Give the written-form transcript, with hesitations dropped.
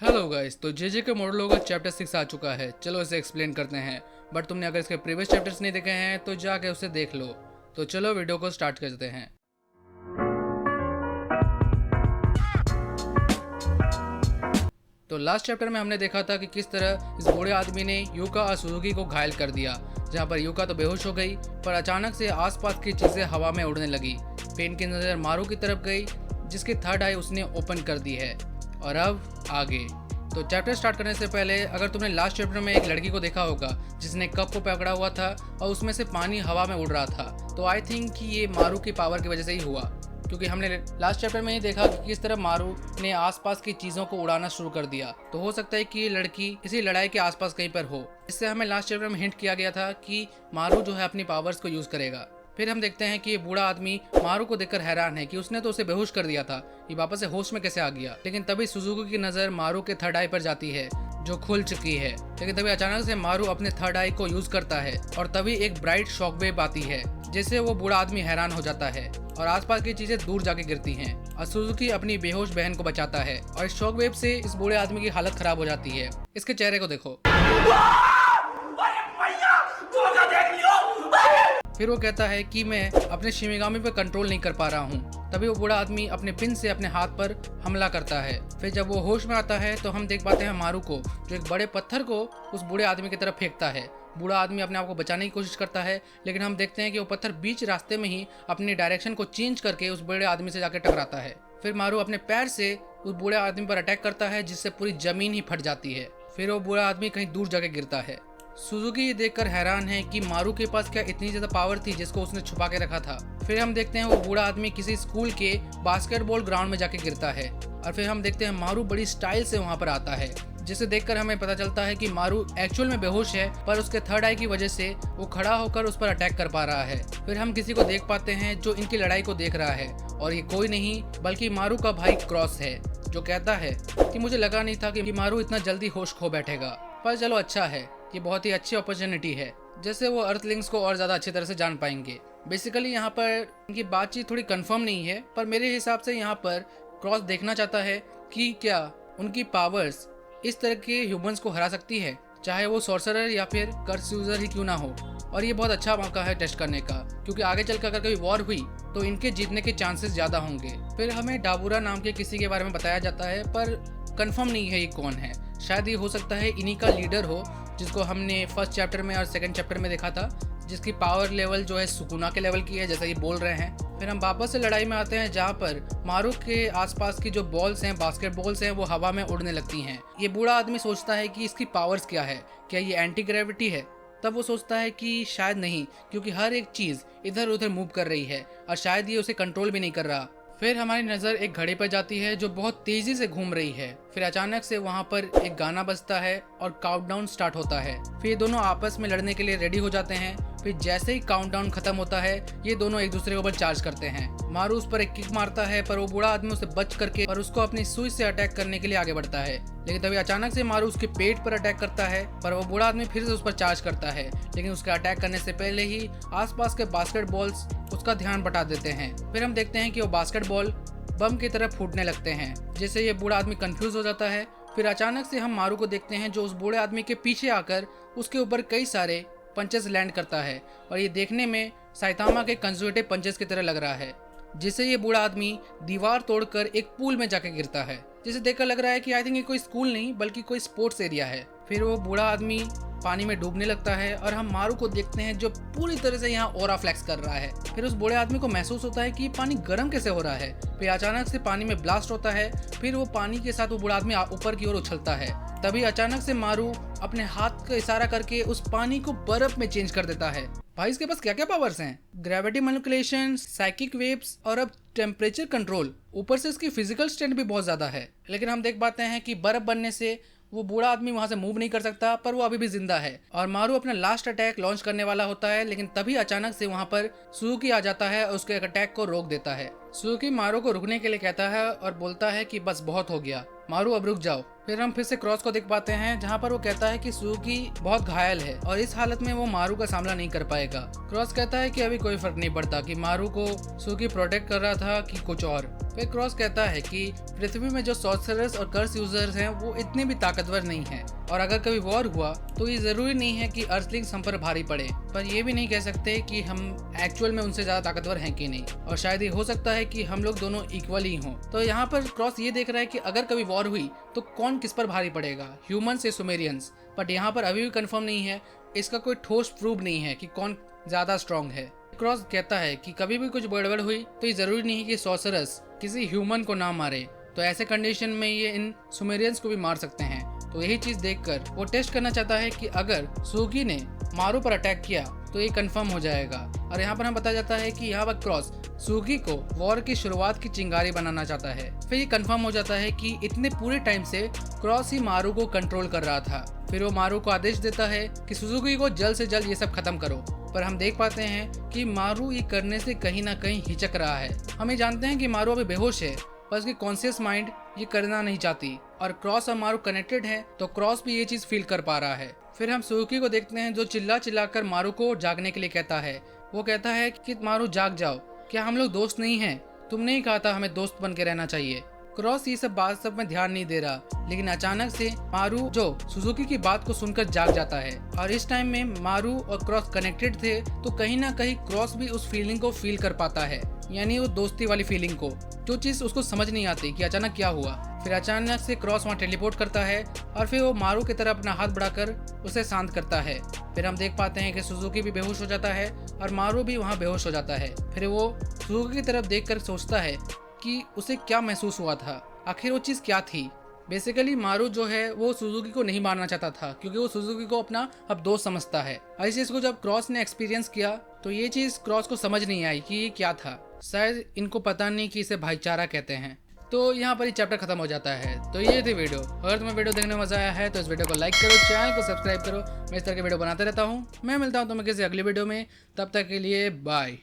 Hello guys, तो JJ के मॉडलों का चैप्टर 6 आ चुका है। चलो इसे एक्सप्लेन करते हैं। बट तुमने अगर इसके प्रीवियस चैप्टर्स नहीं देखे हैं तो जाके उसे देख लो। तो चलो वीडियो को स्टार्ट करते हैं। तो लास्ट चैप्टर में हमने देखा था कि किस तरह इस बूढ़े आदमी ने यूका और सुजुकी को घायल कर दिया, जहाँ पर यूका तो बेहोश हो गई, पर अचानक से आसपास की चीजें हवा में उड़ने लगी। पेन की नजर मारू की तरफ गई, जिसकी थर्ड आई उसने ओपन कर दी है। और अब आगे। तो चैप्टर स्टार्ट करने से पहले अगर तुमने लास्ट चैप्टर में एक लड़की को देखा होगा जिसने कप को पकड़ा हुआ था और उसमें से पानी हवा में उड़ रहा था, तो आई थिंक कि ये मारू की पावर की वजह से ही हुआ, क्योंकि हमने लास्ट चैप्टर में ही देखा कि किस तरह मारू ने आसपास की चीजों को उड़ाना शुरू कर दिया। तो हो सकता है कि ये लड़की इसी लड़ाई के आसपास कहीं पर हो। इससे हमें लास्ट चैप्टर में हिंट किया गया था कि मारू जो है अपनी पावर्स को यूज करेगा। फिर हम देखते हैं कि ये बूढ़ा आदमी मारू को देखकर हैरान है कि उसने तो उसे बेहोश कर दिया था, ये वापस से होश में कैसे आ गया। लेकिन तभी सुजुकी की नजर मारू के थर्ड आई पर जाती है जो खुल चुकी है। लेकिन तभी अचानक से मारू अपने थर्ड आई को यूज करता है और तभी एक ब्राइट शॉकवेव आती है, जिससे वो बूढ़ा आदमी हैरान हो जाता है और आसपास की चीजें दूर जाके गिरती हैं और सुजुकी अपनी बेहोश बहन को बचाता है और इस शॉकवेव से इस बूढ़े आदमी की हालत खराब हो जाती है। इसके चेहरे को देखो। फिर वो कहता है कि मैं अपने शिमिगामी पर कंट्रोल नहीं कर पा रहा हूँ। तभी वो बूढ़ा आदमी अपने पिन से अपने हाथ पर हमला करता है। फिर जब वो होश में आता है तो हम देख पाते हैं मारू को, जो एक बड़े पत्थर को उस बूढ़े आदमी की तरफ फेंकता है। बूढ़ा आदमी अपने आप को बचाने की कोशिश करता है, लेकिन हम देखते हैं कि वो पत्थर बीच रास्ते में ही अपनी डायरेक्शन को चेंज करके उस बूढ़े आदमी से जाकर टकराता है। फिर मारू अपने पैर से उस बूढ़े आदमी पर अटैक करता है, जिससे पूरी जमीन ही फट जाती है। फिर वो बूढ़ा आदमी कहीं दूर जाके गिरता है। सुजुकी ये देखकर हैरान है कि मारू के पास क्या इतनी ज्यादा पावर थी जिसको उसने छुपा के रखा था। फिर हम देखते हैं वो बूढ़ा आदमी किसी स्कूल के बास्केटबॉल ग्राउंड में जाके गिरता है और फिर हम देखते हैं मारू बड़ी स्टाइल से वहां पर आता है, जिसे देखकर हमें पता चलता है कि मारू एक्चुअल में बेहोश है, पर उसके थर्ड आई की वजह से वो खड़ा होकर उस पर अटैक कर पा रहा है। फिर हम किसी को देख पाते हैं जो इनकी लड़ाई को देख रहा है और ये कोई नहीं बल्कि मारू का भाई क्रॉस है, जो कहता है कि मुझे लगा नहीं था कि मारू इतना जल्दी होश खो बैठेगा, पर चलो अच्छा है, ये बहुत ही अच्छी अपॉर्चुनिटी है, जैसे वो अर्थलिंग्स को और ज्यादा अच्छी तरह से जान पाएंगे। बेसिकली यहाँ पर इनकी बातचीत थोड़ी कंफर्म नहीं है, पर मेरे हिसाब से यहाँ पर क्रॉस देखना चाहता है कि क्या उनकी पावर्स इस तरह के ह्यूमंस को हरा सकती है, चाहे वो सॉर्सरर या फिर कर्स यूजर ही क्यों ना हो। और ये बहुत अच्छा मौका है टेस्ट करने का, क्योंकि आगे चलकर अगर कभी वॉर हुई तो इनके जीतने के चांसेस ज्यादा होंगे। फिर हमें डाबूरा नाम के किसी के बारे में बताया जाता है, पर कंफर्म नहीं है ये कौन है। शायद ये हो सकता है इन्हीं का लीडर हो, जिसको हमने फर्स्ट चैप्टर में और सेकंड चैप्टर में देखा था, जिसकी पावर लेवल जो है सुकुना के लेवल की है, जैसा ये बोल रहे हैं। फिर हम वापस से लड़ाई में आते हैं, जहाँ पर मारू के आसपास की जो बॉल्स हैं, बास्केटबॉल्स हैं, वो हवा में उड़ने लगती हैं। ये बूढ़ा आदमी सोचता है कि इसकी पावर्स क्या है, क्या ये एंटी ग्रेविटी है। तब वो सोचता है कि शायद नहीं, क्योंकि हर एक चीज इधर उधर मूव कर रही है और शायद ये उसे कंट्रोल भी नहीं कर रहा। फिर हमारी नजर एक घड़ी पर जाती है जो बहुत तेजी से घूम रही है। फिर अचानक से वहाँ पर एक गाना बजता है और काउंटडाउन स्टार्ट होता है। फिर ये दोनों आपस में लड़ने के लिए रेडी हो जाते हैं। फिर जैसे ही काउंटडाउन खत्म होता है, ये दोनों एक दूसरे के ऊपर चार्ज करते हैं। मारू उस पर एक किक मारता है, पर वो बूढ़ा आदमी उसे बच करके और उसको अपनी सुई से अटैक करने के लिए आगे बढ़ता है। लेकिन तभी अचानक से मारू उसके पेट पर अटैक करता है, पर वो बूढ़ा आदमी फिर से उस पर चार्ज करता है। लेकिन उसके अटैक करने से पहले ही आसपास के बास्केटबॉल्स उसका ध्यान बटा देते हैं। फिर हम देखते हैं कि वो बास्केटबॉल बम की तरह फूटने लगते हैं, जिससे ये बूढ़ा आदमी कंफ्यूज हो जाता है। फिर अचानक से हम मारू को देखते हैं जो उस बूढ़े आदमी के पीछे आकर उसके ऊपर कई सारे पंचेस लैंड करता है और ये देखने में साइतामा के कंजर्वेटिव पंचेस की तरह लग रहा है, जिससे ये बूढ़ा आदमी दीवार तोड़कर एक पूल में जाकर गिरता है, जिसे देखकर लग रहा है कि आई थिंक ये कोई स्कूल नहीं बल्कि कोई स्पोर्ट्स एरिया है। फिर वो बूढ़ा आदमी पानी में डूबने लगता है और हम मारू को देखते हैं जो पूरी तरह से यहाँ ऑरा फ्लेक्स कर रहा है। फिर उस बूढ़े आदमी को महसूस होता है कि पानी गर्म कैसे हो रहा है। फिर अचानक से पानी में ब्लास्ट होता है। फिर वो पानी के साथ वो बूढ़ा आदमी ऊपर की ओर उछलता है। तभी अचानक से मारू अपने हाथ का इशारा करके उस पानी को बर्फ में चेंज कर देता है। भाई इसके पास क्या क्या पावर्स हैं? ग्रेविटी मैनिपुलेशन, साइकिक वेव्स और अब टेम्परेचर कंट्रोल। ऊपर से इसकी फिजिकल स्ट्रेंथ भी बहुत ज्यादा है। लेकिन हम देख पाते हैं कि बर्फ बनने से वो बूढ़ा आदमी वहां से मूव नहीं कर सकता, पर वो अभी भी जिंदा है और मारू अपना लास्ट अटैक लॉन्च करने वाला होता है। लेकिन तभी अचानक से वहां पर सुजुकी आ जाता है और उसके अटैक को रोक देता है। सुजुकी मारू को रुकने के लिए कहता है और बोलता है कि बस बहुत हो गया, मारू अब रुक जाओ। फिर हम फिर से क्रॉस को देख पाते हैं, जहाँ पर वो कहता है कि सुजुकी बहुत घायल है और इस हालत में वो मारू का सामना नहीं कर पाएगा। क्रॉस कहता है कि अभी कोई फर्क नहीं पड़ता कि मारू को सुजुकी प्रोटेक्ट कर रहा था कि कुछ और। फिर क्रॉस कहता है कि पृथ्वी में जो सॉर्सरर्स और कर्स यूजर्स हैं वो इतने भी ताकतवर नहीं हैं, और अगर कभी वॉर हुआ तो ये जरूरी नहीं है कि अर्थलिंग्स हम पर भारी पड़े, पर ये भी नहीं कह सकते कि हम एक्चुअल में उनसे ज्यादा ताकतवर हैं कि नहीं, और शायद ये हो सकता है कि हम लोग दोनों इक्वली हों। तो यहाँ पर क्रॉस ये देख रहा है कि अगर कभी वॉर हुई तो कौन किस पर भारी पड़ेगा, ह्यूमंस या सुमेरियंस। बट यहाँ पर अभी भी कंफर्म नहीं है, इसका कोई ठोस प्रूफ नहीं है कि कौन ज्यादा स्ट्रॉन्ग है। क्रॉस कहता है कि कभी भी कुछ गड़बड़ हुई तो ये जरूरी नहीं है कि सॉर्सरर्स किसी ह्यूमन को ना मारे, तो ऐसे कंडीशन में ये इन सुमेरियंस को भी मार सकते हैं। तो यही चीज देखकर वो टेस्ट करना चाहता है कि अगर सुजुकी ने मारू पर अटैक किया तो ये कंफर्म हो जाएगा। और यहाँ पर हम बताया जाता है कि यहाँ पर क्रॉस सुजुकी को वॉर की शुरुआत की चिंगारी बनाना चाहता है। फिर ये कंफर्म हो जाता है कि इतने पूरे टाइम से क्रॉस ही मारू को कंट्रोल कर रहा था। फिर वो मारू को आदेश देता है कि सुजुकी को जल्द से जल्द ये सब खत्म करो, पर हम देख पाते हैं कि मारू ये करने से कहीं ना कहीं हिचक रहा है। हम ये जानते हैं कि मारू अभी बेहोश है, पर उसकी कॉन्शियस माइंड ये करना नहीं चाहती, और क्रॉस और मारू कनेक्टेड है तो क्रॉस भी ये चीज फील कर पा रहा है। फिर हम सुजुकी को देखते हैं जो चिल्ला चिल्लाकर मारू को जागने के लिए कहता है। वो कहता है कि मारू जाग जाओ, क्या हम लोग दोस्त नहीं हैं? तुमने ही कहा था हमें दोस्त बन के रहना चाहिए। क्रॉस ये सब बात सब में ध्यान नहीं दे रहा, लेकिन अचानक से मारू जो सुजुकी की बात को सुनकर जाग जाता है, और इस टाइम में मारू और क्रॉस कनेक्टेड थे तो कहीं ना कहीं क्रॉस भी उस फीलिंग को फील कर पाता है, यानी वो दोस्ती वाली फीलिंग को, जो चीज उसको समझ नहीं आती कि अचानक क्या हुआ। फिर अचानक से क्रॉस वहाँ टेलीपोर्ट करता है और फिर वो मारू की तरफ अपना हाथ बढ़ाकर उसे शांत करता है। फिर हम देख पाते हैं कि सुजुकी भी बेहोश हो जाता है और मारू भी वहाँ बेहोश हो जाता है। फिर वो सुजुकी की तरफ देखकर सोचता है कि उसे क्या महसूस हुआ था, आखिर वो चीज़ क्या थी। बेसिकली मारू जो है वो सुजुकी को नहीं मारना चाहता था, क्योंकि वो सुजुकी को अपना अब दोस्त समझता है। और इस चीज़ को जब क्रॉस ने एक्सपीरियंस किया तो ये चीज़ क्रॉस को समझ नहीं आई कि ये क्या था। शायद इनको पता नहीं कि इसे भाईचारा कहते हैं। तो यहाँ पर ये चैप्टर खत्म हो जाता है। तो ये थी वीडियो। अगर तुम्हें वीडियो देखने में मजा आया है तो इस वीडियो को लाइक करो, चैनल को सब्सक्राइब करो। मैं इस तरह के वीडियो बनाते रहता हूँ। मैं मिलता हूँ तुम्हें किसी अगली वीडियो में, तब तक के लिए बाय।